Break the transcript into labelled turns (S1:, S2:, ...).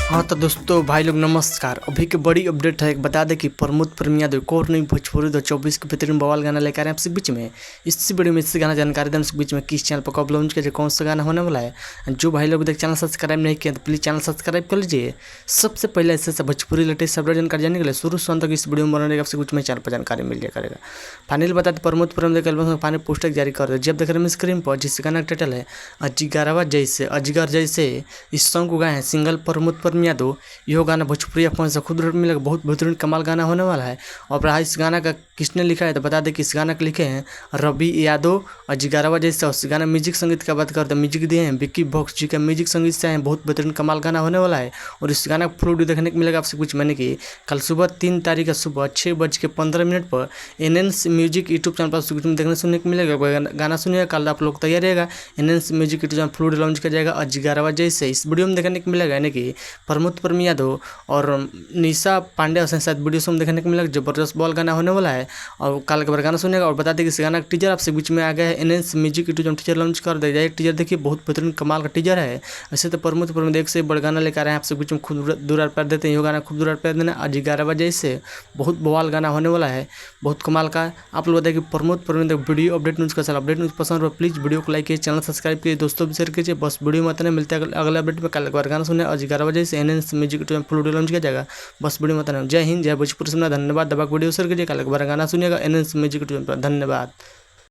S1: हाँ तो दोस्तों भाई लोग नमस्कार। अभी की बड़ी अपडेट है। एक बता दें कि प्रमोद प्रेम यादव एक और नई भोजपुरी 2024 के बेहतरीन बवाल गाना लेकर आए आपसे बीच में। इस वीडियो में इससे गाना जानकारी दें बीच में किस चैनल पर कब लॉन्च किया, कौन सा गाना होने वाला है। जो भाई लोग चैनल सब्सक्राइब नहीं किया तो प्लीज़ चैनल सब्सक्राइब कर लीजिए। सबसे पहले इससे भोजपुरी लेटेस्ट अपडेट जानकारी जानने के लिए शुरू से अंत तक इस वीडियो में बना रहेगा। आपसे कुछ में चैनल पर जानकारी मिल जाए करेगा। फाइनल बता दें प्रमोद प्रेम एल्बम में फाइनल पोस्टर जारी कर दे। जब देख रहे हैं स्क्रीन पर जिस गाना का टाइटल है अजगर जैसे इस सॉन्ग को गाए हैं सिंगल प्रमोद प्रेम यादव। यह गाना भोजपुरी अपन से खुद मिलेगा। बहुत बेहतरीन कमाल गाना होने वाला है। और रहा इस गाना का किसने लिखा है तो बता दें कि इस गाना को लिखे हैं रवि यादव अजगरवा जैसे। उस गाना म्यूजिक संगीत की बात करते हैं, म्यूजिक दिए हैं विक्की बॉक्स जी का म्यूजिक संगीत से हैं। बहुत बेहतरीन कमाल गाना होने वाला है। और इस गाना का फुल वीडियो देखने को मिलेगा आपसे कुछ महीने की कल सुबह 3 तारीख का सुबह 6:15 पर एनएनस म्यूजिक यूट्यूब चैनल पर कुछ में देखने सुनने को मिलेगा। गाना सुनिएगा, कल आप लोग तैयार रहेगा। NNS music YouTube channel full video launch किया जाएगा अजगरवा जैसे। इस वीडियो में देखने को मिलेगा यानी कि प्रमोद प्रेम यादव और निशा पांडे और शायद वीडियो में देखने को मिलेगा। जबरदस्त बॉल गाना होने वाला है। और कल के बार गाना सुनेगा। और बता दें कि इस गाना का टीजर आपसे बीच में आ गया है। एनएनस म्यूजिक यूट्यूब टीजर लॉन्च कर दिया जाए। टीजर देखिए, बहुत बेहतरीन कमाल का टीजर है। ऐसे तो प्रमोद प्रेम देख से बड़ा गाना लेकर आए हैं आपसे बीच में। खूब दूर पैर देते हैं। ये गाना खूब दूर पैर देना अजगरवा जैसे बहुत बवाल गाना होने वाला है, बहुत कमाल का। आप लोग बताइए कि प्रमोद प्रेम वीडियो अपडेट न्यूज़ का चल अपडेट न्यूज़ पसंद हो प्लीज़ वीडियो को लाइक कीजिए, चैनल सब्सक्राइब कीजिए, दोस्तों भी शेयर कीजिए। बस वीडियो में इतना मिलता है अगले अपडेट में। कल गाना सुने अजगरवा जैसे NNS music YouTube full video launch किया जाएगा। बस वीडियो में इतना। जय हिंद, जय भोजपुरी। सुनना धन्यवाद। दबा वीडियो शेयर कीजिए। कल गाना सुनिएगा एनएनस म्यूजिक यूट्यूब पर। धन्यवाद।